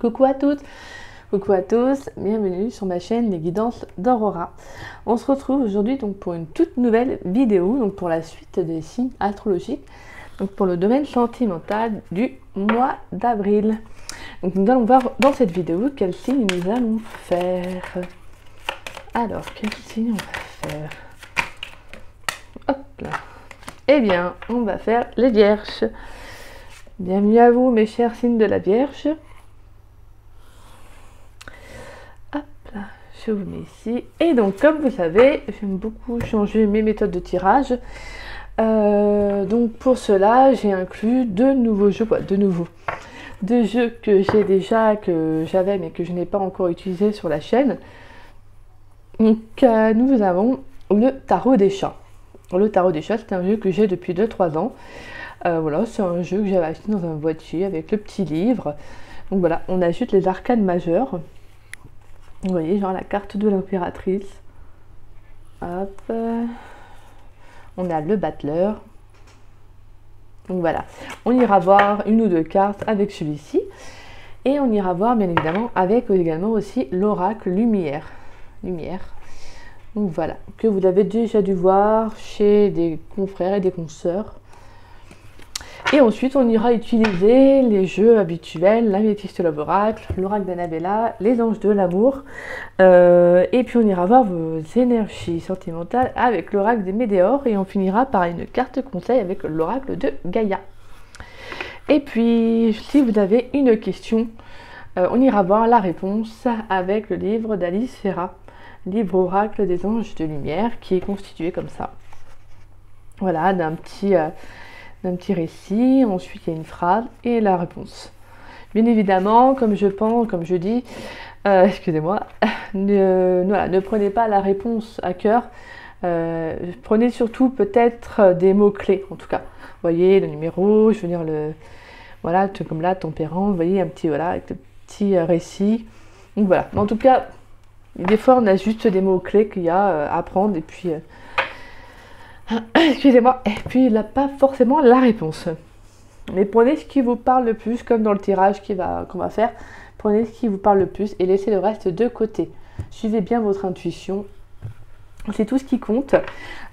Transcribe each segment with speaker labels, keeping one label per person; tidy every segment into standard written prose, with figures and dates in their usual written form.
Speaker 1: Coucou à toutes, coucou à tous, bienvenue sur ma chaîne Les Guidances d'Aurora. On se retrouve aujourd'hui donc pour une toute nouvelle vidéo, donc pour la suite des signes astrologiques, donc pour le domaine sentimental du mois d'avril. Donc nous allons voir dans cette vidéo quel signe nous allons faire. Alors, quel signe on va faire? Hop là. Eh bien, on va faire les Vierges. Bienvenue à vous mes chers signes de la Vierge. Je vous mets ici. Et donc, comme vous savez, j'aime beaucoup changer mes méthodes de tirage. Donc, pour cela, j'ai inclus deux nouveaux jeux. Deux jeux que j'ai déjà, que j'avais, mais que je n'ai pas encore utilisé sur la chaîne. Donc, nous avons le Tarot des Chats. Le Tarot des Chats, c'est un jeu que j'ai depuis 2-3 ans. Voilà, c'est un jeu que j'avais acheté dans un boîtier avec le petit livre. Donc voilà, on ajoute les arcanes majeures. Vous voyez, genre la carte de l'impératrice. Hop. On a le battleur. Donc voilà. On ira voir une ou deux cartes avec celui-ci. Et on ira voir bien évidemment avec également aussi l'oracle lumière. Donc voilà. Que vous avez déjà dû voir chez des confrères et des consoeurs. Et ensuite, on ira utiliser les jeux habituels, l'améthyste de l'oracle, l'oracle d'Annabella, les anges de l'amour. Et puis, on ira voir vos énergies sentimentales avec l'oracle des Médéors. Et on finira par une carte conseil avec l'oracle de Gaïa. Et puis, si vous avez une question, on ira voir la réponse avec le livre d'Alice Ferra, livre oracle des anges de lumière, qui est constitué comme ça. Voilà, d'un petit récit, ensuite il y a une phrase et la réponse. Bien évidemment, comme je dis, excusez-moi, ne prenez pas la réponse à cœur, prenez surtout peut-être des mots-clés, en tout cas. Vous voyez, le numéro, je veux dire, voilà, comme là, tempérance, vous voyez, un petit, voilà, avec le petit récit. Donc voilà, mais en tout cas, des fois on a juste des mots-clés qu'il y a à prendre et puis... excusez-moi, et puis il n'a pas forcément la réponse. Mais prenez ce qui vous parle le plus, comme dans le tirage qu'on va faire. Prenez ce qui vous parle le plus et laissez le reste de côté. Suivez bien votre intuition. C'est tout ce qui compte.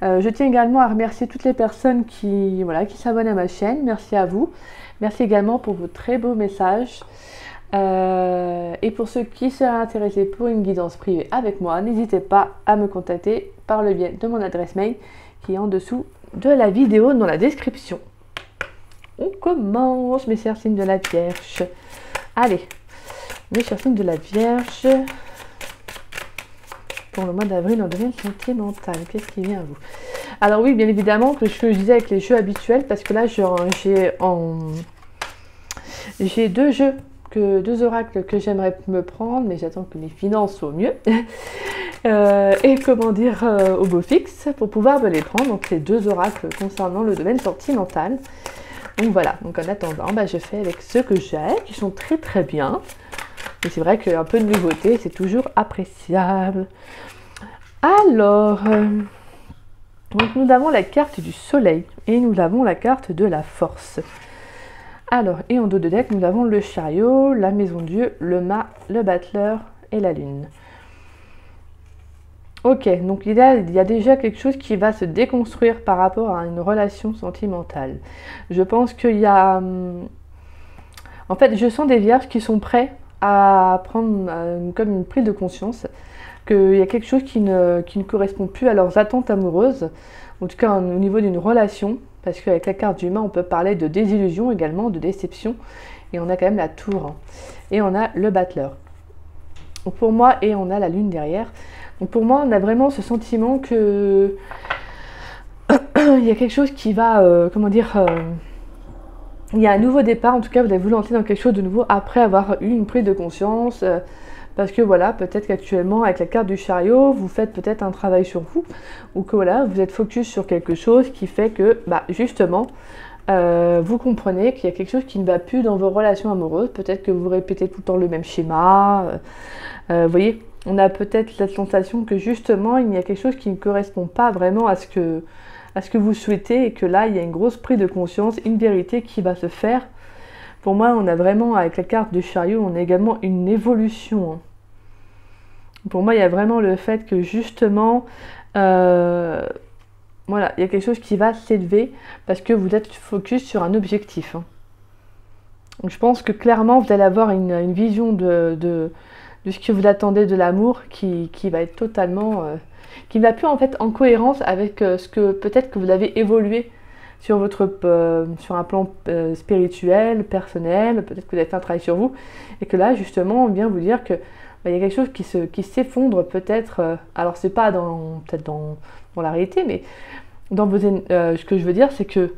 Speaker 1: Je tiens également à remercier toutes les personnes qui s'abonnent à ma chaîne. Merci à vous. Merci également pour vos très beaux messages. Et pour ceux qui seraient intéressés pour une guidance privée avec moi, n'hésitez pas à me contacter par le biais de mon adresse mail qui est en dessous de la vidéo dans la description. On commence, mes chers signes de la Vierge. Allez, mes chers signes de la Vierge, pour le mois d'avril en domaine sentimental, qu'est-ce qui vient à vous? Alors oui, bien évidemment, que je disais avec les jeux habituels, parce que là, j'ai deux jeux, deux oracles que j'aimerais me prendre, mais j'attends que mes finances soient au mieux. Et comment dire, au beau fixe pour pouvoir me les prendre. Donc ces deux oracles concernant le domaine sentimental. Donc voilà, donc en attendant, je fais avec ceux que j'ai, qui sont très très bien. Et c'est vrai qu'un peu de nouveauté, c'est toujours appréciable. Alors, donc nous avons la carte du soleil et nous avons la carte de la force. Alors, et en dos de deck, nous avons le chariot, la maison de Dieu, le mât, le battleur et la lune. Ok, donc il y a déjà quelque chose qui va se déconstruire par rapport à une relation sentimentale. Je pense qu'il y a... En fait, je sens des vierges qui sont prêts à prendre comme une prise de conscience qu'il y a quelque chose qui ne correspond plus à leurs attentes amoureuses, en tout cas au niveau d'une relation, parce qu'avec la carte du mât, on peut parler de désillusion également, de déception, et on a quand même la tour, et on a le battleur. Donc pour moi, et on a la lune derrière. Donc pour moi, on a vraiment ce sentiment que il y a quelque chose qui va, il y a un nouveau départ. En tout cas, vous allez vous lancer dans quelque chose de nouveau après avoir eu une prise de conscience. Parce que voilà, peut-être qu'actuellement, avec la carte du chariot, vous faites peut-être un travail sur vous. Ou que voilà, vous êtes focus sur quelque chose qui fait que, justement, vous comprenez qu'il y a quelque chose qui ne va plus dans vos relations amoureuses. Peut-être que vous répétez tout le temps le même schéma. Vous voyez, on a peut-être cette sensation que justement, il y a quelque chose qui ne correspond pas vraiment à ce que vous souhaitez et que là, il y a une grosse prise de conscience, une vérité qui va se faire pour moi, on a vraiment, avec la carte du chariot, on a également une évolution. Hein. Pour moi, il y a vraiment le fait que justement, voilà, il y a quelque chose qui va s'élever parce que vous êtes focus sur un objectif. Hein. Donc, je pense que clairement, vous allez avoir une vision de ce que vous attendez de l'amour qui va être totalement... qui va plus en fait en cohérence avec ce que peut-être que vous avez évolué sur un plan spirituel, personnel, peut-être que vous avez fait un travail sur vous, et que là justement on vient vous dire que il y a quelque chose qui s'effondre peut-être, alors c'est pas peut-être dans la réalité, mais dans ce que je veux dire c'est que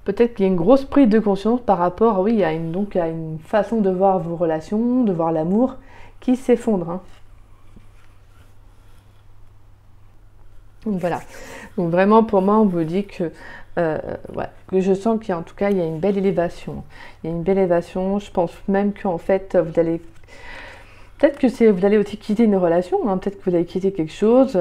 Speaker 1: peut-être qu'il y a une grosse prise de conscience par rapport, oui, à une façon de voir vos relations, de voir l'amour qui s'effondre. Hein. Donc voilà. Donc vraiment pour moi on vous dit que que je sens qu'en tout cas il y a une belle élévation. Il y a une belle élévation. Je pense même qu'en fait vous allez peut-être que vous allez aussi quitter une relation, hein, peut-être que vous allez quitter quelque chose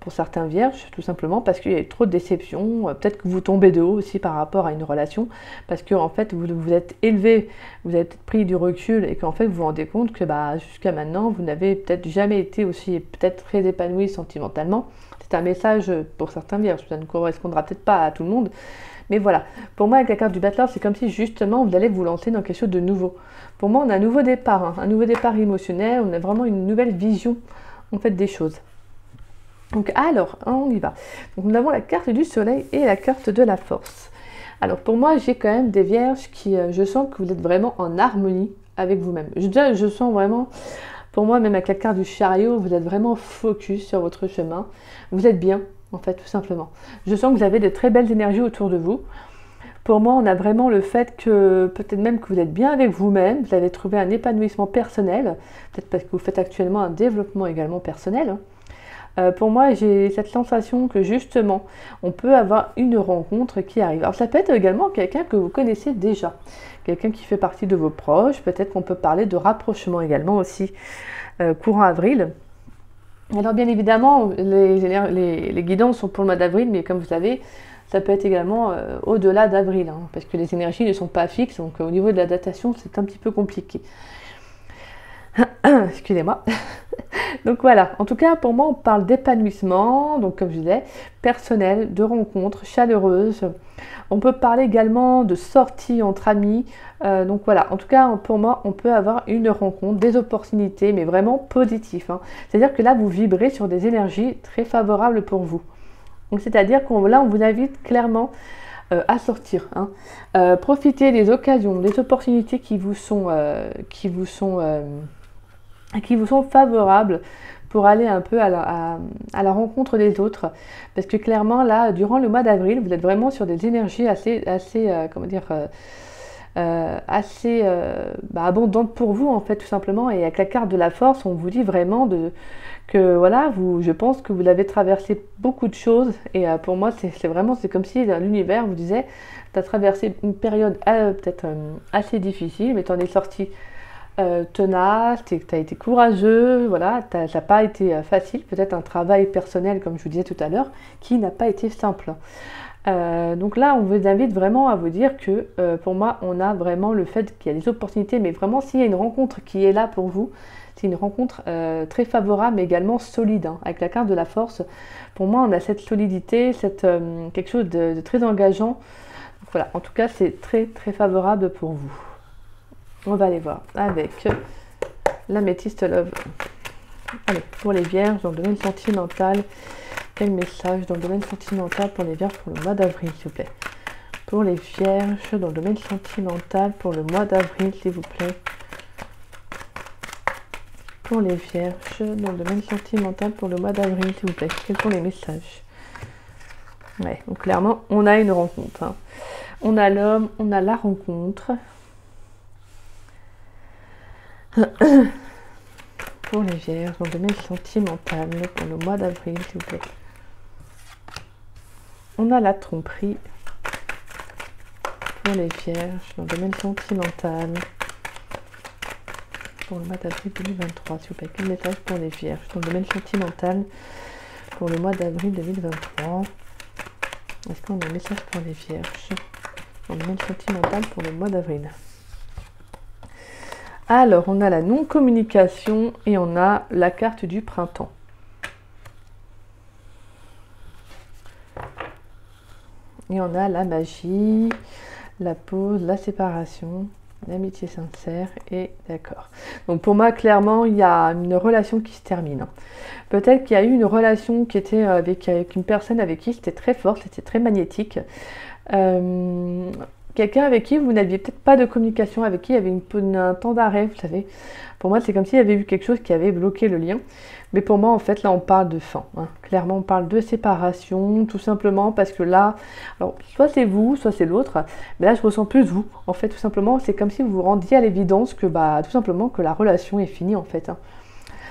Speaker 1: pour certains vierges, tout simplement parce qu'il y a eu trop de déceptions, peut-être que vous tombez de haut aussi par rapport à une relation, parce que en fait vous vous êtes élevé, vous avez peut-être pris du recul et qu'en fait vous vous rendez compte que jusqu'à maintenant vous n'avez peut-être jamais été aussi peut-être très épanoui sentimentalement. C'est un message pour certains vierges, ça ne correspondra peut-être pas à tout le monde, mais voilà, pour moi avec la carte du Battleur, c'est comme si justement vous allez vous lancer dans quelque chose de nouveau. Pour moi on a un nouveau départ, hein, un nouveau départ émotionnel, on a vraiment une nouvelle vision en fait des choses. Donc alors, on y va. Donc nous avons la carte du soleil et la carte de la force. Alors pour moi j'ai quand même des vierges qui, je sens que vous êtes vraiment en harmonie avec vous-même. Je sens vraiment, pour moi même avec la carte du chariot, vous êtes vraiment focus sur votre chemin. Vous êtes bien en fait tout simplement. Je sens que vous avez de très belles énergies autour de vous. Pour moi, on a vraiment le fait que peut-être même que vous êtes bien avec vous-même, vous avez trouvé un épanouissement personnel, peut-être parce que vous faites actuellement un développement également personnel. Pour moi, j'ai cette sensation que justement, on peut avoir une rencontre qui arrive. Alors ça peut être également quelqu'un que vous connaissez déjà, quelqu'un qui fait partie de vos proches, peut-être qu'on peut parler de rapprochement également aussi, courant avril. Alors bien évidemment, les guidances sont pour le mois d'avril, mais comme vous savez, ça peut être également au-delà d'avril, hein, parce que les énergies ne sont pas fixes, donc au niveau de la datation, c'est un petit peu compliqué. Excusez-moi. Donc voilà, en tout cas pour moi on parle d'épanouissement, donc comme je disais, personnel, de rencontres chaleureuses. On peut parler également de sorties entre amis. Donc voilà, en tout cas pour moi on peut avoir une rencontre, des opportunités, mais vraiment positives. Hein. C'est-à-dire que là vous vibrez sur des énergies très favorables pour vous. Donc c'est-à-dire qu'on là on vous invite clairement à sortir. Hein. Profitez des occasions, des opportunités qui vous sont favorables pour aller un peu à la rencontre des autres. Parce que clairement, là, durant le mois d'avril, vous êtes vraiment sur des énergies assez abondantes pour vous, en fait, tout simplement. Et avec la carte de la force, on vous dit vraiment que voilà, je pense que vous avez traversé beaucoup de choses. Et pour moi, c'est comme si l'univers vous disait, tu as traversé une période peut-être assez difficile, mais tu en es sorti tenace, tu as été courageux, voilà, ça n'a pas été facile, peut-être un travail personnel, comme je vous disais tout à l'heure, qui n'a pas été simple. Donc là, on vous invite vraiment à vous dire que pour moi, on a vraiment le fait qu'il y a des opportunités, mais vraiment s'il y a une rencontre qui est là pour vous, c'est une rencontre très favorable, mais également solide. Hein. Avec la carte de la force, pour moi, on a cette solidité, quelque chose de très engageant. Donc voilà, en tout cas, c'est très très favorable pour vous. On va aller voir avec l'améthyste love. Allez, pour les vierges dans le domaine sentimental, quel message dans le domaine sentimental pour les vierges pour le mois d'avril, s'il vous plaît. Pour les vierges dans le domaine sentimental pour le mois d'avril, s'il vous plaît. Pour les vierges dans le domaine sentimental pour le mois d'avril, s'il vous plaît. Quels sont les messages? Ouais, donc clairement, on a une rencontre. Hein. On a l'homme, on a la rencontre. Pour les vierges dans le domaine sentimental pour le mois d'avril, s'il vous plaît. On a la tromperie. Pour les vierges dans le domaine sentimental pour le mois d'avril 2023, s'il vous plaît. Quel message pour les vierges dans le domaine sentimental pour le mois d'avril 2023? Est-ce qu'on a un message pour les vierges dans le domaine sentimental pour le mois d'avril? Alors, on a la non-communication et on a la carte du printemps. Et on a la magie, la pause, la séparation, l'amitié sincère et d'accord. Donc pour moi, clairement, il y a une relation qui se termine. Peut-être qu'il y a eu une relation qui était avec une personne avec qui c'était très fort, c'était très magnétique. Quelqu'un avec qui vous n'aviez peut-être pas de communication, avec qui il y avait un temps d'arrêt, vous savez. Pour moi, c'est comme s'il y avait eu quelque chose qui avait bloqué le lien. Mais pour moi, en fait, là, on parle de fin. Hein. Clairement, on parle de séparation, tout simplement parce que là, alors, soit c'est vous, soit c'est l'autre. Mais là, je ressens plus vous. En fait, tout simplement, c'est comme si vous vous rendiez à l'évidence que, tout simplement, que la relation est finie, en fait. Hein.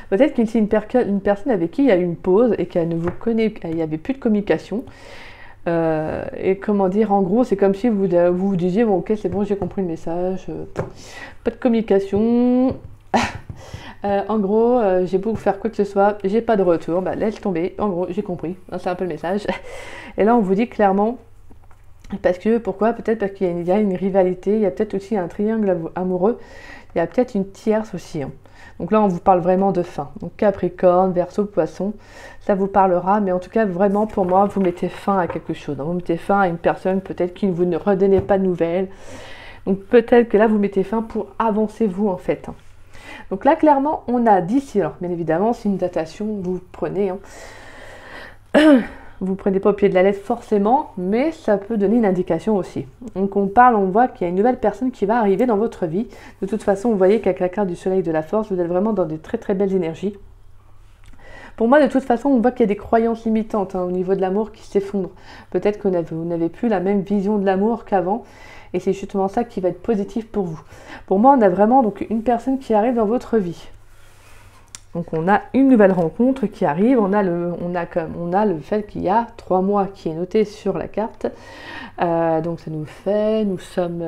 Speaker 1: Peut-être qu'il y a une personne avec qui il y a eu une pause et qu'elle ne vous connaît, il n'y avait plus de communication. Et comment dire, en gros, c'est comme si vous disiez, bon, ok, c'est bon, j'ai compris le message. Pas de communication. En gros, j'ai beau faire quoi que ce soit, j'ai pas de retour, laisse tomber, en gros, j'ai compris, c'est un peu le message. Et là, on vous dit clairement, parce que, pourquoi? Peut-être parce qu'il y a une rivalité, il y a peut-être aussi un triangle amoureux, il y a peut-être une tierce aussi. Hein. Donc là, on vous parle vraiment de fin. Donc Capricorne, Verseau, Poisson, ça vous parlera, mais en tout cas, vraiment, pour moi, vous mettez fin à quelque chose. Hein. Vous mettez fin à une personne, peut-être qui ne vous ne redonnez pas de nouvelles. Donc peut-être que là, vous mettez fin pour avancer vous, en fait. Hein. Donc là, clairement, on a d'ici. Alors, bien évidemment, c'est une datation, vous prenez. Hein. Vous ne prenez pas au pied de la lettre forcément, mais ça peut donner une indication aussi. Donc on voit qu'il y a une nouvelle personne qui va arriver dans votre vie. De toute façon, vous voyez qu'avec la carte du soleil de la force, vous êtes vraiment dans des très très belles énergies. Pour moi, de toute façon, on voit qu'il y a des croyances limitantes au niveau de l'amour qui s'effondrent. Peut-être que vous n'avez plus la même vision de l'amour qu'avant. Et c'est justement ça qui va être positif pour vous. Pour moi, on a vraiment donc une personne qui arrive dans votre vie. Donc on a une nouvelle rencontre qui arrive, on a le fait qu'il y a 3 mois qui est noté sur la carte. Donc ça nous sommes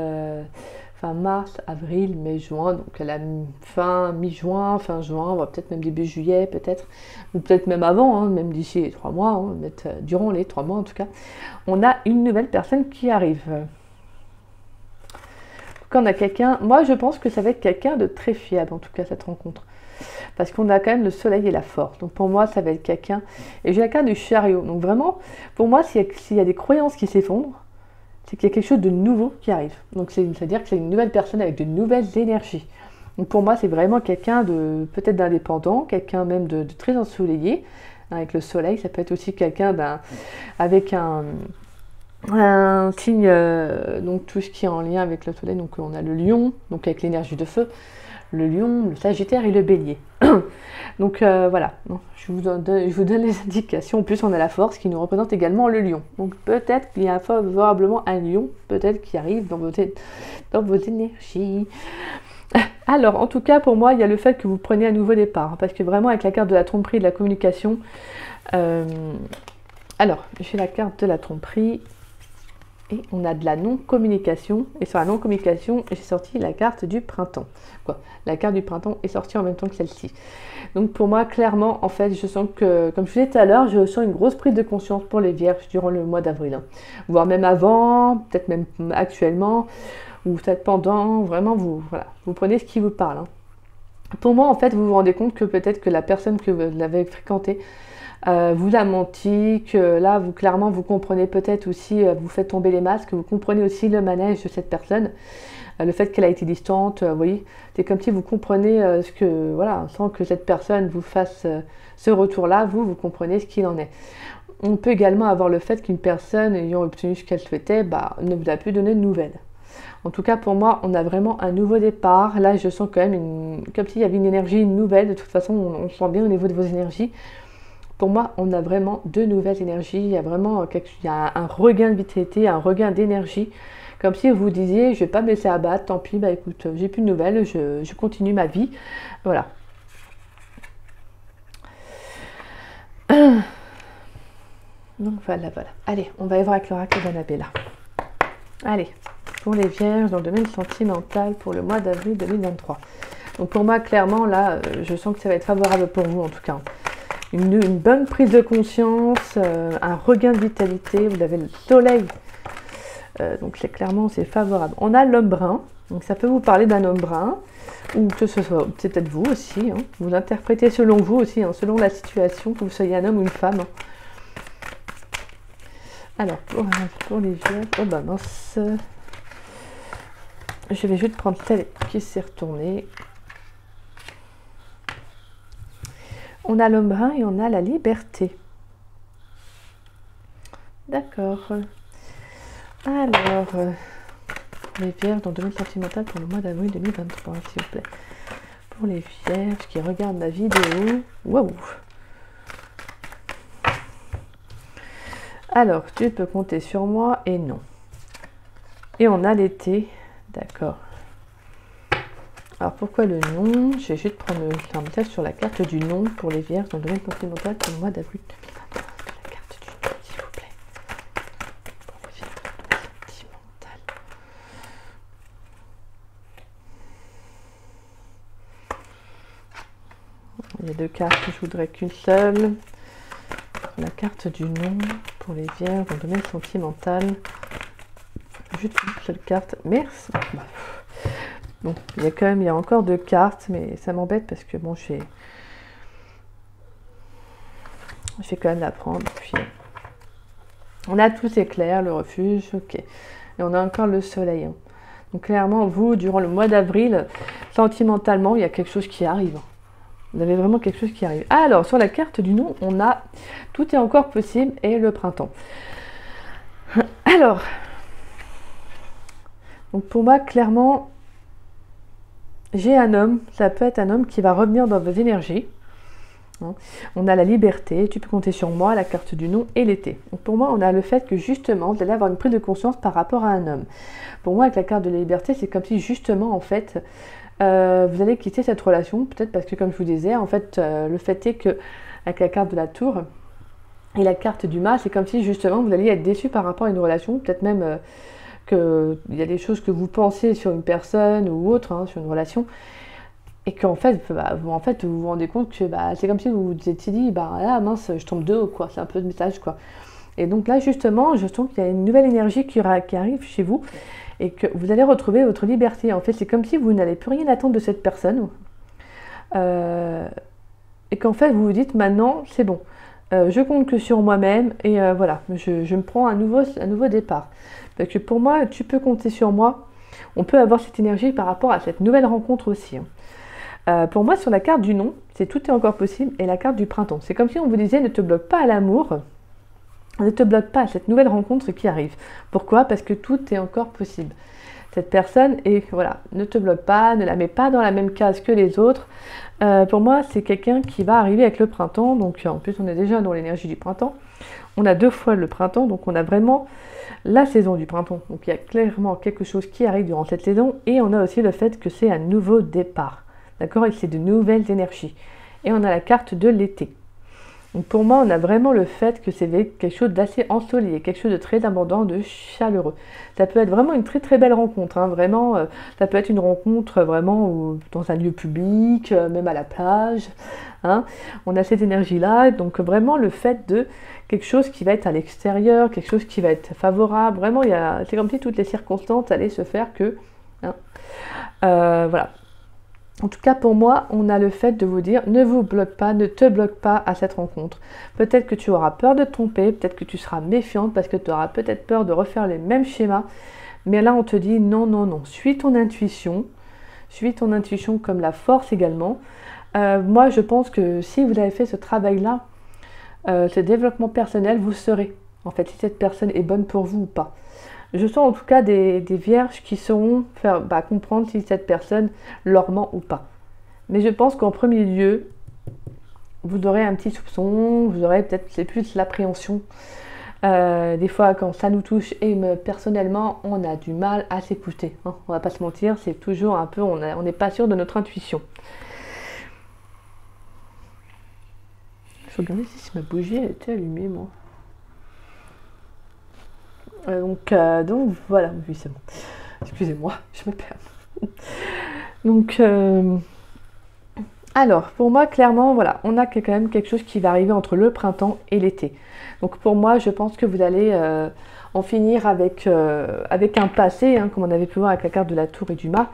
Speaker 1: fin mars, avril, mai, juin, donc à la fin mi-juin, fin juin, peut-être même début juillet, peut-être, ou peut-être même avant, même d'ici les 3 mois, durant les 3 mois en tout cas, on a une nouvelle personne qui arrive. Quand on a quelqu'un, moi je pense que ça va être quelqu'un de très fiable en tout cas cette rencontre. Parce qu'on a quand même le soleil et la force. Donc pour moi, ça va être quelqu'un. Et j'ai la carte du chariot. Donc vraiment, pour moi, s'il y a des croyances qui s'effondrent, c'est qu'il y a quelque chose de nouveau qui arrive. Donc c'est-à-dire que c'est une nouvelle personne avec de nouvelles énergies. Donc pour moi, c'est vraiment quelqu'un de peut-être d'indépendant, quelqu'un même de très ensoleillé, avec le soleil. Ça peut être aussi quelqu'un avec un signe, donc tout ce qui est en lien avec le soleil. Donc on a le lion, donc avec l'énergie de feu. Le lion, le sagittaire et le bélier. Donc voilà, je vous donne les indications. En plus, on a la force qui nous représente également le lion. Donc peut-être qu'il y a favorablement un lion, peut-être qui arrive dans vos énergies. Alors, en tout cas, pour moi, il y a le fait que vous preniez un nouveau départ. Parce que vraiment, avec la carte de la tromperie et de la communication... alors, j'ai la carte de la tromperie... Et on a de la non-communication. Et sur la non-communication, j'ai sorti la carte du printemps. La carte du printemps est sortie en même temps que celle-ci. Donc pour moi, clairement, en fait, je sens que, comme je vous disais tout à l'heure, je sens une grosse prise de conscience pour les vierges durant le mois d'avril. Hein. Voire même avant, peut-être même actuellement, ou peut-être pendant. Vraiment, vous prenez ce qui vous parle. Hein. Pour moi, en fait, vous vous rendez compte que peut-être que la personne que vous l'avez fréquentée vous a menti, que là, clairement, vous comprenez peut-être aussi, vous faites tomber les masques, vous comprenez aussi le manège de cette personne, le fait qu'elle a été distante, vous voyez, c'est comme si vous comprenez sans que cette personne vous fasse ce retour-là, vous comprenez ce qu'il en est. On peut également avoir le fait qu'une personne ayant obtenu ce qu'elle souhaitait, ne vous a plus donné de nouvelles. En tout cas, pour moi, on a vraiment un nouveau départ. Là, je sens quand même comme s'il y avait une énergie nouvelle. De toute façon, on sent bien au niveau de vos énergies. Pour moi, on a vraiment de nouvelles énergies. Il y a vraiment un regain de vitalité, un regain d'énergie. Comme si vous disiez, je ne vais pas me laisser abattre, tant pis, écoute, j'ai plus de nouvelles, je continue ma vie. Voilà. Donc voilà. Allez, on va y voir avec l'oracle d'Annabella. Allez, pour les vierges, dans le domaine sentimental, pour le mois d'avril 2023. Donc pour moi, clairement, là, je sens que ça va être favorable pour vous, en tout cas. Une bonne prise de conscience, un regain de vitalité, vous avez le soleil, donc c'est favorable. On a l'homme brun, Donc ça peut vous parler d'un homme brun, ou que ce soit, c'est peut-être vous aussi, hein. Vous l'interprétez selon vous aussi, hein, selon la situation, que vous soyez un homme ou une femme. Alors, pour les vierges, oh bah mince, je vais juste prendre celle qui s'est retournée. On a l'homme brun et on a la liberté. D'accord. Alors, les vierges dans le domaine sentimental pour le mois d'avril 2023, s'il vous plaît. Pour les vierges qui regardent ma vidéo. Waouh! Alors, tu peux compter sur moi et non. Et on a l'été. D'accord. Alors, pourquoi le non? Je vais juste prendre un message sur la carte du non pour les vierges dans le domaine sentimental pour le mois d'avril 2023. La carte du non, s'il vous plaît. Pour les vierges dans le domaine sentimental. Il y a deux cartes, je voudrais qu'une seule. La carte du non pour les vierges dans le domaine sentimental. Juste une seule carte. Merci. Bon, il y a encore deux cartes, mais ça m'embête parce que bon, je vais quand même la prendre. Puis, on a tous éclairs, le refuge, ok. Et on a encore le soleil. Hein. Donc clairement, vous, durant le mois d'avril, sentimentalement, il y a quelque chose qui arrive. Vous avez vraiment quelque chose qui arrive. Alors, sur la carte du non, on a tout est encore possible et le printemps. Alors, donc pour moi, clairement, j'ai un homme. Ça peut être un homme qui va revenir dans vos énergies. On a la liberté, tu peux compter sur moi, la carte du non et l'été. Donc pour moi, on a le fait que justement, vous allez avoir une prise de conscience par rapport à un homme. Pour moi, avec la carte de la liberté, c'est comme si justement, en fait, vous allez quitter cette relation, peut-être parce que comme je vous disais, en fait, le fait est que avec la carte de la tour et la carte du mât, c'est comme si justement vous alliez être déçu par rapport à une relation, peut-être même qu'il y a des choses que vous pensez sur une personne ou autre, hein, sur une relation, et qu'en fait, vous vous rendez compte que c'est comme si vous vous étiez dit, là mince, je tombe de haut, quoi, c'est un peu de message, quoi. Et donc là, justement, je sens qu'il y a une nouvelle énergie qui arrive chez vous, et que vous allez retrouver votre liberté. En fait, c'est comme si vous n'allez plus rien attendre de cette personne. Et qu'en fait, vous vous dites, maintenant, c'est bon. Je compte que sur moi-même. Et voilà, je me prends un nouveau départ. Parce que pour moi, tu peux compter sur moi. On peut avoir cette énergie par rapport à cette nouvelle rencontre aussi. Pour moi, sur la carte du non, c'est tout est encore possible. Et la carte du printemps. C'est comme si on vous disait, ne te bloque pas à l'amour. Ne te bloque pas à cette nouvelle rencontre qui arrive. Pourquoi? Parce que tout est encore possible. Cette personne, et voilà, ne te bloque pas, ne la mets pas dans la même case que les autres. Pour moi, c'est quelqu'un qui va arriver avec le printemps. Donc en plus, on est déjà dans l'énergie du printemps. On a 2 fois le printemps, donc on a vraiment la saison du printemps. Donc il y a clairement quelque chose qui arrive durant cette saison. Et on a aussi le fait que c'est un nouveau départ. D'accord? Et c'est de nouvelles énergies. Et on a la carte de l'été. Donc pour moi, on a vraiment le fait que c'est quelque chose d'assez ensoleillé, quelque chose de très abondant, de chaleureux. Ça peut être vraiment une très très belle rencontre, hein, vraiment, ça peut être une rencontre vraiment dans un lieu public, même à la plage. Hein. On a cette énergie-là, donc vraiment le fait de quelque chose qui va être à l'extérieur, quelque chose qui va être favorable. Vraiment, c'est comme si toutes les circonstances allaient se faire que... Hein, voilà. En tout cas, pour moi, on a le fait de vous dire, ne vous bloque pas, ne te bloque pas à cette rencontre. Peut-être que tu auras peur de te tromper, peut-être que tu seras méfiante parce que tu auras peut-être peur de refaire les mêmes schémas. Mais là, on te dit, non, non, non, suis ton intuition comme la force également. Moi, je pense que si vous avez fait ce travail-là, ce développement personnel, vous saurez, en fait, si cette personne est bonne pour vous ou pas. Je sens en tout cas des vierges qui sauront faire comprendre si cette personne leur ment ou pas. Mais je pense qu'en premier lieu, vous aurez un petit soupçon, vous aurez peut-être, c'est plus l'appréhension. Des fois, quand ça nous touche, et personnellement, on a du mal à s'écouter. Hein, on va pas se mentir, c'est toujours un peu, on n'est pas sûr de notre intuition. Je vais regarder si ma bougie elle était allumée, moi. Donc voilà, oui c'est bon. Excusez-moi, je me perds. Donc, Alors, pour moi, clairement, voilà, on a quand même quelque chose qui va arriver entre le printemps et l'été. Donc pour moi, je pense que vous allez en finir avec un passé, hein, comme on avait pu voir avec la carte de la tour et du mât.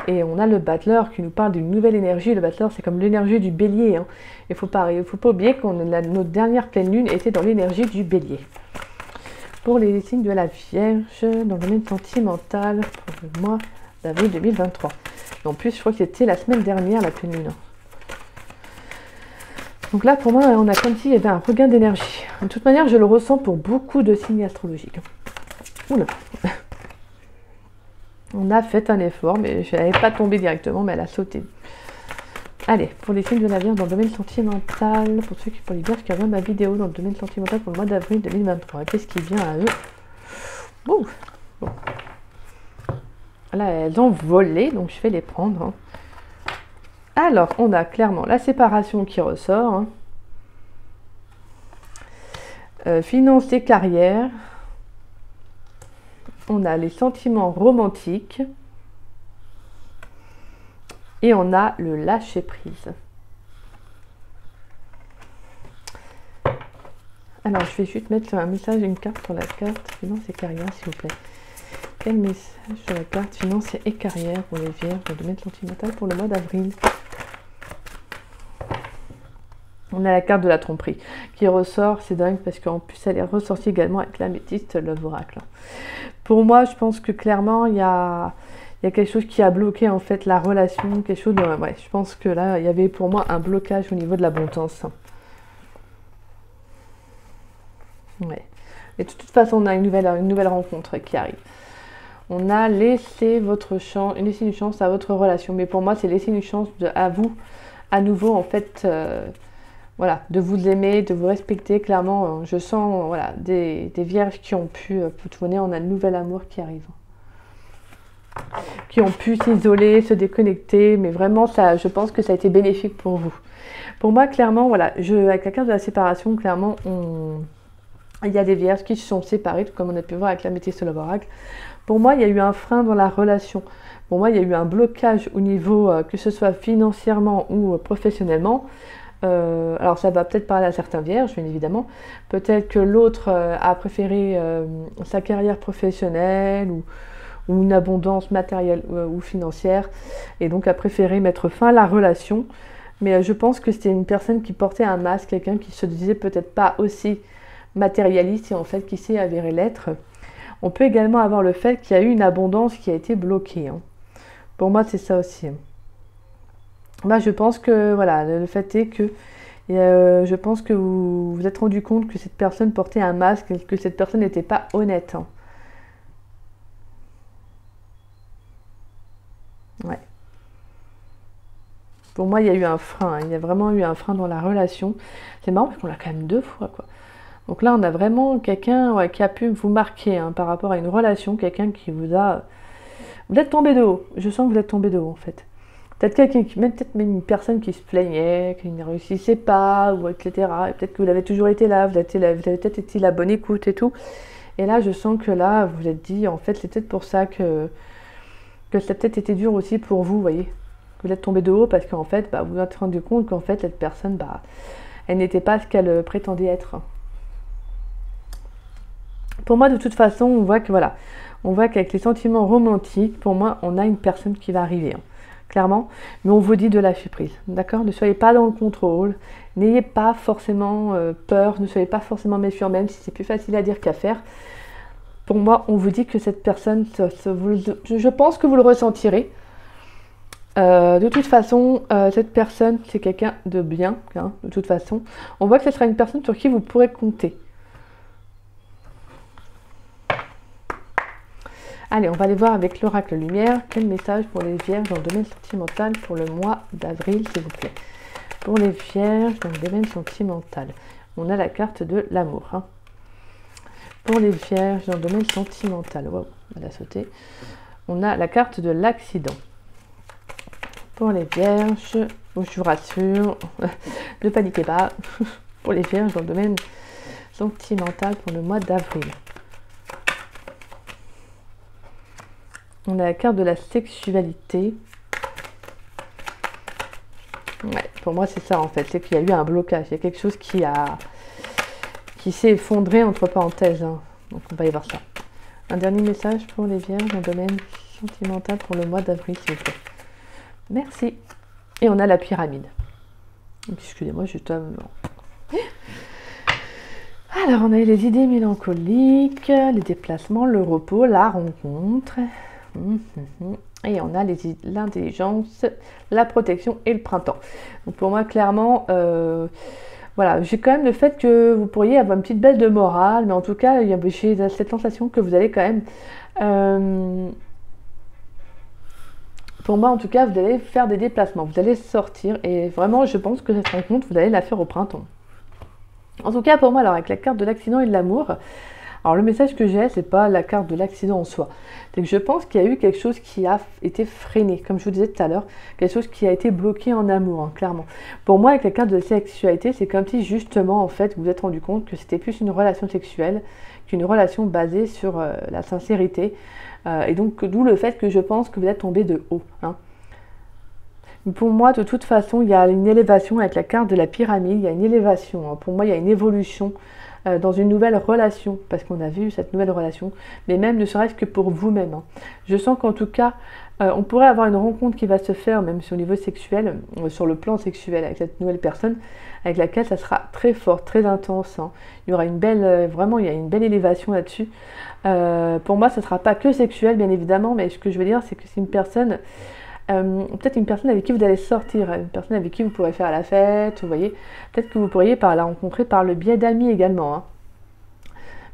Speaker 1: Et on a le battleur qui nous parle d'une nouvelle énergie. Le battleur, c'est comme l'énergie du bélier. Hein. Il faut pas oublier que notre dernière pleine lune était dans l'énergie du bélier. Pour les signes de la Vierge, dans le domaine sentimental, pour le mois d'avril 2023. Et en plus, je crois que c'était la semaine dernière, la pleine lune. Donc là, pour moi, on a comme s'il y avait un regain d'énergie. De toute manière, je le ressens pour beaucoup de signes astrologiques. Oula. On a fait un effort, mais je n'avais pas tombé directement, mais elle a sauté. Allez, pour les signes de la Vierge dans le domaine sentimental, pour ceux qui pour les Vierges qui regardent ma vidéo dans le domaine sentimental pour le mois d'avril 2023. Qu'est-ce qui vient à eux? Bon. Là, elles ont volé, donc je vais les prendre. Hein. Alors, on a clairement la séparation qui ressort. Hein. Finances et carrière. On a les sentiments romantiques. Et on a le lâcher prise. Alors, je vais juste mettre un message, une carte sur la carte finance et carrière, s'il vous plaît. Quel message sur la carte finance et carrière pour les Vierges dans le domaine sentimental pour le mois d'avril? On a la carte de la tromperie qui ressort, c'est dingue parce qu'en plus elle est ressortie également avec l'améthyste, Love Oracle. Pour moi, je pense que clairement il y a quelque chose qui a bloqué en fait la relation, quelque chose de... Ouais, je pense que là, il y avait pour moi un blocage au niveau de l'abondance. Ouais. Et de toute façon, on a une nouvelle rencontre qui arrive. On a laissé une chance à votre relation. Mais pour moi, c'est laisser une chance à vous, à nouveau, en fait, voilà, de vous aimer, de vous respecter. Clairement, je sens voilà, des vierges qui ont pu, on a un nouvel amour qui arrive. Qui ont pu s'isoler, se déconnecter. Mais vraiment, ça, je pense que ça a été bénéfique pour vous. Pour moi, clairement, voilà, avec la carte de la séparation, clairement, il y a des vierges qui se sont séparées, tout comme on a pu voir avec l'améthyste Love Oracle. Pour moi, il y a eu un frein dans la relation. Pour moi, il y a eu un blocage au niveau, que ce soit financièrement ou professionnellement. Alors, ça va peut-être parler à certains vierges, bien évidemment. Peut-être que l'autre a préféré sa carrière professionnelle ou une abondance matérielle ou financière. Et donc, a préféré mettre fin à la relation. Mais je pense que c'était une personne qui portait un masque, quelqu'un qui se disait peut-être pas aussi matérialiste et en fait qui s'est avéré l'être. On peut également avoir le fait qu'il y a eu une abondance qui a été bloquée. Hein. Pour moi, c'est ça aussi. Moi, je pense que, voilà, le fait est que je pense que vous vous êtes rendu compte que cette personne portait un masque et que cette personne n'était pas honnête. Hein. Ouais. Pour moi, il y a eu un frein. Hein. Il y a vraiment eu un frein dans la relation. C'est marrant parce qu'on l'a quand même 2 fois, quoi. Donc là, on a vraiment quelqu'un qui a pu vous marquer hein, par rapport à une relation, quelqu'un qui vous a... Vous êtes tombé de haut. Je sens que vous êtes tombé de haut, en fait. Peut-être quelqu'un peut-être même une personne qui se plaignait, qui ne réussissait pas, ou etc. Et peut-être que vous avez toujours été là, vous avez peut-être été la bonne écoute et tout. Et là, je sens que là, vous vous êtes dit, en fait, c'est peut-être pour ça que ça a peut-être été dur aussi pour vous, vous voyez. Vous êtes tombé de haut parce qu'en fait, vous vous êtes rendu compte qu'en fait, cette personne, elle n'était pas ce qu'elle prétendait être. Pour moi, de toute façon, on voit que voilà, on voit qu'avec les sentiments romantiques, pour moi, on a une personne qui va arriver, hein, clairement. Mais on vous dit de lâcher prise, d'accord? Ne soyez pas dans le contrôle, n'ayez pas forcément peur, ne soyez pas forcément méfiant, même si c'est plus facile à dire qu'à faire. Pour moi, on vous dit que cette personne, je pense que vous le ressentirez. De toute façon, cette personne, c'est quelqu'un de bien, hein, de toute façon. On voit que ce sera une personne sur qui vous pourrez compter. Allez, on va aller voir avec l'oracle lumière. Quel message pour les vierges dans le domaine sentimental pour le mois d'avril, s'il vous plaît? Pour les vierges dans le domaine sentimental, on a la carte de l'amour. Hein. Pour les vierges dans le domaine sentimental, wow, elle a sauté. On a la carte de l'accident. Pour les vierges, je vous rassure, ne paniquez pas. Pour les vierges dans le domaine sentimental pour le mois d'avril. On a la carte de la sexualité. Ouais, pour moi, c'est ça en fait. C'est qu'il y a eu un blocage. Il y a quelque chose qui s'est effondré entre parenthèses. Hein. Donc, on va y voir ça. Un dernier message pour les vierges dans le domaine sentimental pour le mois d'avril, s'il vous plaît. Merci. Et on a la pyramide. Excusez-moi, je dois... Alors, on a les idées mélancoliques, les déplacements, le repos, la rencontre. Et on a l'intelligence, la protection et le printemps. Donc pour moi, clairement, voilà, j'ai quand même le fait que vous pourriez avoir une petite baisse de morale, mais en tout cas, j'ai cette sensation que vous allez quand même... pour moi, en tout cas, vous allez faire des déplacements, vous allez sortir, et vraiment, je pense que cette rencontre, vous allez la faire au printemps. En tout cas, pour moi, alors avec la carte de l'accident et de l'amour, alors le message que j'ai, c'est pas la carte de l'accident en soi. C'est que je pense qu'il y a eu quelque chose qui a été freiné, comme je vous disais tout à l'heure, quelque chose qui a été bloqué en amour, hein, clairement. Pour moi, avec la carte de la sexualité, c'est comme si justement, en fait, vous vous êtes rendu compte que c'était plus une relation sexuelle qu'une relation basée sur la sincérité. Et donc, d'où le fait que je pense que vous êtes tombé de haut. Hein. Pour moi, de toute façon, il y a une élévation avec la carte de la pyramide, il y a une élévation. Hein. Pour moi, il y a une évolution dans une nouvelle relation, parce qu'on a vu cette nouvelle relation, mais même ne serait-ce que pour vous-même. Hein. Je sens qu'en tout cas, on pourrait avoir une rencontre qui va se faire, même sur le niveau sexuel, sur le plan sexuel, avec cette nouvelle personne, avec laquelle ça sera très fort, très intense. Hein. Il y aura une belle, vraiment, il y a une belle élévation là-dessus. Pour moi, ça ne sera pas que sexuel, bien évidemment, mais ce que je veux dire, c'est que c'est une personne... peut-être une personne avec qui vous allez sortir, une personne avec qui vous pourrez faire la fête, vous voyez, peut-être que vous pourriez la rencontrer par le biais d'amis également. Hein.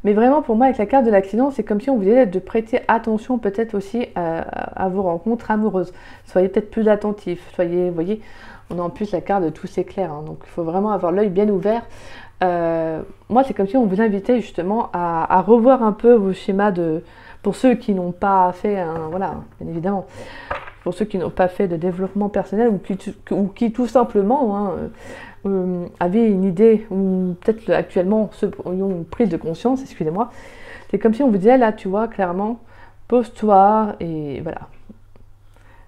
Speaker 1: Mais vraiment, pour moi, avec la carte de l'accident, c'est comme si on vous disait de prêter attention peut-être aussi à vos rencontres amoureuses. Soyez peut-être plus attentifs, soyez, vous voyez, on a en plus la carte de tout s'éclaire, hein, donc il faut vraiment avoir l'œil bien ouvert. Moi, c'est comme si on vous invitait justement à revoir un peu vos schémas pour ceux qui n'ont pas fait, voilà, bien évidemment, pour ceux qui n'ont pas fait de développement personnel ou qui tout simplement avaient une idée, ou peut-être actuellement ceux qui ont une prise de conscience, excusez-moi, c'est comme si on vous disait là, tu vois, clairement, pose-toi et voilà.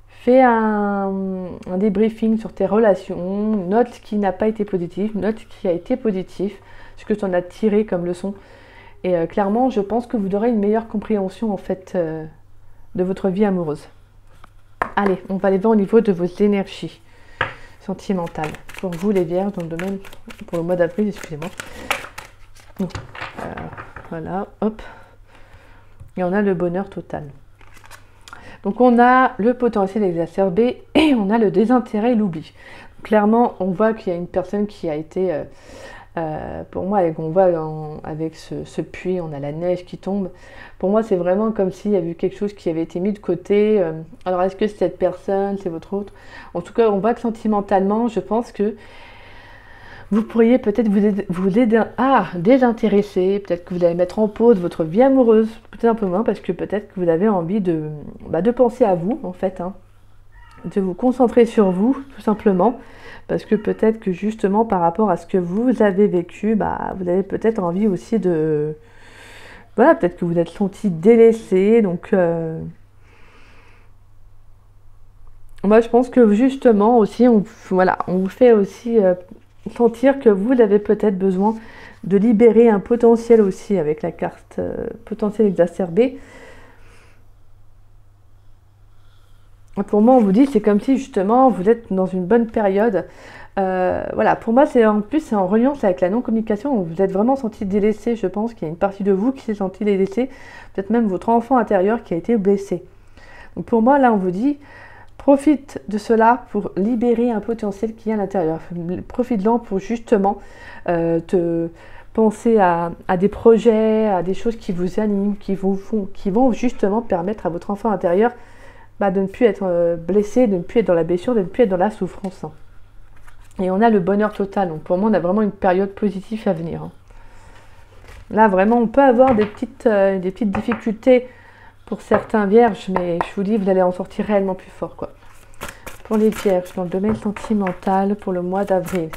Speaker 1: Fais un débriefing sur tes relations, note ce qui n'a pas été positif, note ce qui a été positif, ce que tu en as tiré comme leçon. Et clairement, je pense que vous aurez une meilleure compréhension en fait de votre vie amoureuse. Allez, on va aller voir au niveau de vos énergies sentimentales. Pour vous, les vierges, dans le domaine, pour le mois d'avril, excusez-moi. Voilà, hop. Et on a le bonheur total. Donc on a le potentiel exacerbé et on a le désintérêt et l'oubli. Clairement, on voit qu'il y a une personne qui a été... pour moi, on voit avec ce puits, on a la neige qui tombe. Pour moi, c'est vraiment comme s'il y avait eu quelque chose qui avait été mis de côté. Alors, est-ce que c'est cette personne, c'est votre autre? En tout cas, on voit que sentimentalement, je pense que vous pourriez peut-être vous aider à désintéresser. Peut-être que vous allez mettre en pause votre vie amoureuse, peut-être un peu moins, parce que peut-être que vous avez envie de penser à vous, en fait. Hein, de vous concentrer sur vous, tout simplement. Parce que peut-être que justement par rapport à ce que vous avez vécu, vous avez peut-être envie aussi de... Voilà, peut-être que vous êtes senti délaissé. Donc, moi je pense que justement aussi, on vous fait aussi sentir que vous avez peut-être besoin de libérer un potentiel aussi avec la carte potentiel exacerbé. Pour moi, on vous dit, c'est comme si justement vous êtes dans une bonne période. Voilà, pour moi, c'est en reliance avec la non-communication. Vous êtes vraiment senti délaissé. Je pense qu'il y a une partie de vous qui s'est senti délaissé, peut-être même votre enfant intérieur qui a été blessé. Donc pour moi, là, on vous dit, profite de cela pour libérer un potentiel qui est à l'intérieur. Profite-en pour justement te penser à des projets, à des choses qui vous animent, qui vont justement permettre à votre enfant intérieur de ne plus être blessé, de ne plus être dans la blessure, de ne plus être dans la souffrance. Hein. Et on a le bonheur total. Donc pour moi, on a vraiment une période positive à venir. Hein. Là, vraiment, on peut avoir des petites difficultés pour certains vierges, mais je vous dis, vous allez en sortir réellement plus fort, quoi. Pour les vierges, dans le domaine sentimental, pour le mois d'avril,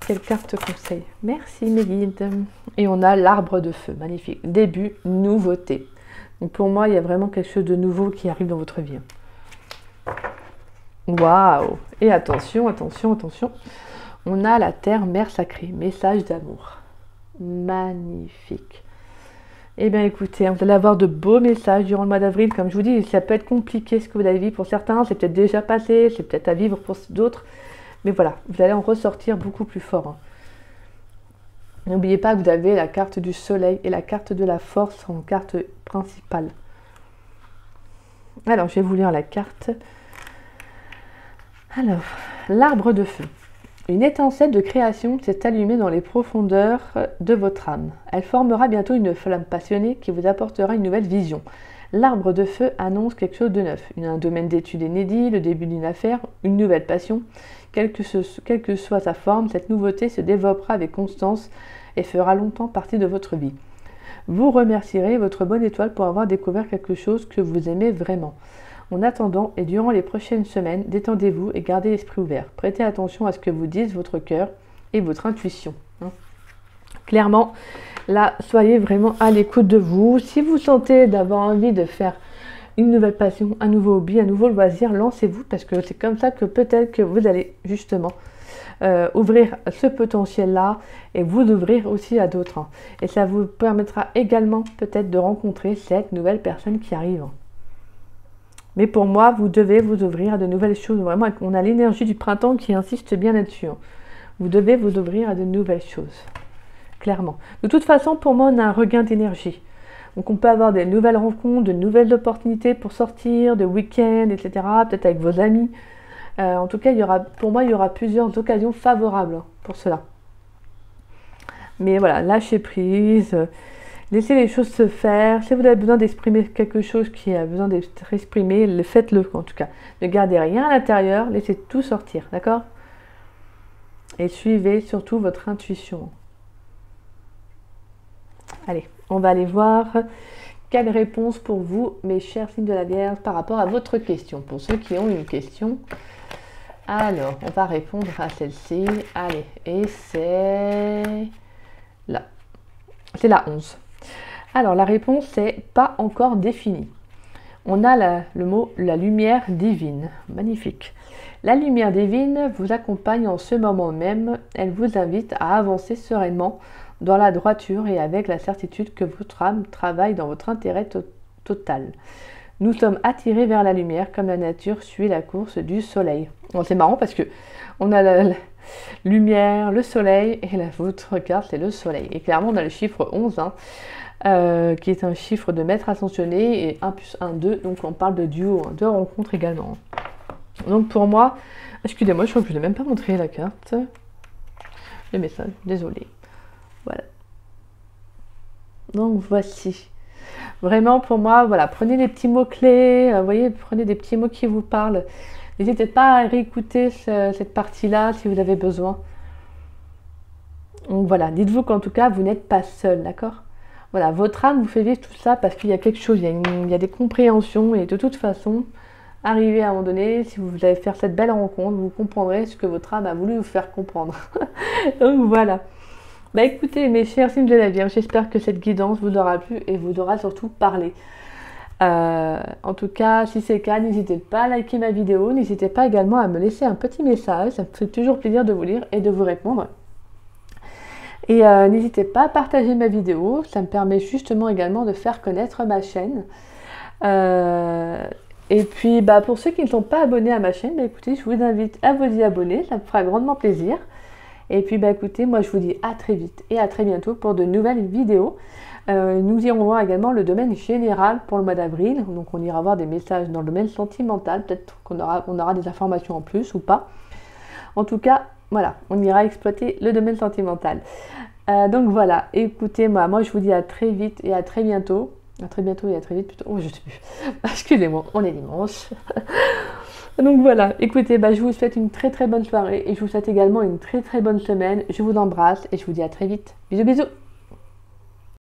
Speaker 1: quelle carte conseil? Merci, mes guides. Et on a l'arbre de feu, magnifique. Début, nouveauté. Donc pour moi, il y a vraiment quelque chose de nouveau qui arrive dans votre vie. Waouh! Et attention, attention, attention. On a la Terre, Mère Sacrée, message d'amour. Magnifique. Eh bien écoutez, vous allez avoir de beaux messages durant le mois d'avril. Comme je vous dis, ça peut être compliqué ce que vous avez vécu pour certains. C'est peut-être déjà passé, c'est peut-être à vivre pour d'autres. Mais voilà, vous allez en ressortir beaucoup plus fort. N'oubliez pas que vous avez la carte du soleil et la carte de la force en carte principale. Alors, je vais vous lire la carte. Alors, l'arbre de feu. Une étincelle de création s'est allumée dans les profondeurs de votre âme. Elle formera bientôt une flamme passionnée qui vous apportera une nouvelle vision. L'arbre de feu annonce quelque chose de neuf, un domaine d'étude inédit, le début d'une affaire, une nouvelle passion. Quelle que soit sa forme, cette nouveauté se développera avec constance et fera longtemps partie de votre vie. Vous remercierez votre bonne étoile pour avoir découvert quelque chose que vous aimez vraiment. En attendant et durant les prochaines semaines, détendez-vous et gardez l'esprit ouvert. Prêtez attention à ce que vous disent votre cœur et votre intuition. Clairement, là, soyez vraiment à l'écoute de vous. Si vous sentez d'avoir envie de faire une nouvelle passion, un nouveau hobby, un nouveau loisir, lancez-vous parce que c'est comme ça que peut-être que vous allez justement ouvrir ce potentiel-là et vous ouvrir aussi à d'autres. Et ça vous permettra également peut-être de rencontrer cette nouvelle personne qui arrive. Mais pour moi, vous devez vous ouvrir à de nouvelles choses. Vraiment, on a l'énergie du printemps qui insiste bien là-dessus. Vous devez vous ouvrir à de nouvelles choses. Clairement. De toute façon, pour moi, on a un regain d'énergie. Donc, on peut avoir des nouvelles rencontres, de nouvelles opportunités pour sortir, de week-ends, etc. Peut-être avec vos amis. En tout cas, pour moi, il y aura plusieurs occasions favorables pour cela. Mais voilà, lâchez prise. Laissez les choses se faire. Si vous avez besoin d'exprimer quelque chose qui a besoin d'être exprimé, faites-le en tout cas. Ne gardez rien à l'intérieur, laissez tout sortir, d'accord? Et suivez surtout votre intuition. Allez, on va aller voir quelle réponse pour vous, mes chers signes de la Vierge, par rapport à votre question. Pour ceux qui ont une question, alors, on va répondre à celle-ci. Allez, et c'est là. C'est la 11. Alors, la réponse, c'est pas encore définie. On a le mot la lumière divine. Magnifique. La lumière divine vous accompagne en ce moment même. Elle vous invite à avancer sereinement dans la droiture et avec la certitude que votre âme travaille dans votre intérêt total. Nous sommes attirés vers la lumière comme la nature suit la course du soleil. Bon, c'est marrant parce que on a la lumière, le soleil et votre carte c'est le soleil. Et clairement on a le chiffre 11 qui est un chiffre de maître ascensionné et 1 plus 1, 2. Donc on parle de duo, de rencontre également. Donc pour moi, excusez-moi, je crois que je ne l'ai même pas montré la carte. Le message, désolé. Voilà. Donc voici. Vraiment pour moi, voilà, prenez des petits mots-clés, vous voyez, prenez des petits mots qui vous parlent. N'hésitez pas à réécouter cette partie-là si vous avez besoin. Donc voilà, dites-vous qu'en tout cas, vous n'êtes pas seul, d'accord? Voilà, votre âme vous fait vivre tout ça parce qu'il y a quelque chose, il y a des compréhensions et de toute façon, arrivé à un moment donné, si vous allez faire cette belle rencontre, vous comprendrez ce que votre âme a voulu vous faire comprendre. Donc voilà. Bah écoutez, mes chers signes de la Vierge, j'espère que cette guidance vous aura plu et vous aura surtout parlé. En tout cas, si c'est le cas, n'hésitez pas à liker ma vidéo, n'hésitez pas également à me laisser un petit message, ça me fait toujours plaisir de vous lire et de vous répondre. Et n'hésitez pas à partager ma vidéo, ça me permet justement également de faire connaître ma chaîne. Et puis bah, pour ceux qui ne sont pas abonnés à ma chaîne, bah, écoutez, je vous invite à vous y abonner, ça me fera grandement plaisir. Et puis bah, écoutez, moi je vous dis à très vite et à très bientôt pour de nouvelles vidéos. Nous irons voir également le domaine général pour le mois d'avril, donc on ira voir des messages dans le domaine sentimental, peut-être qu'on aura des informations en plus ou pas. En tout cas, voilà, on ira exploiter le domaine sentimental. Donc voilà, écoutez, moi je vous dis à très vite et à très bientôt. À très bientôt et à très vite plutôt. Oh, je sais plus. Excusez-moi, on est dimanche. Donc voilà, écoutez, bah, je vous souhaite une très très bonne soirée et je vous souhaite également une très très bonne semaine. Je vous embrasse et je vous dis à très vite. Bisous bisous.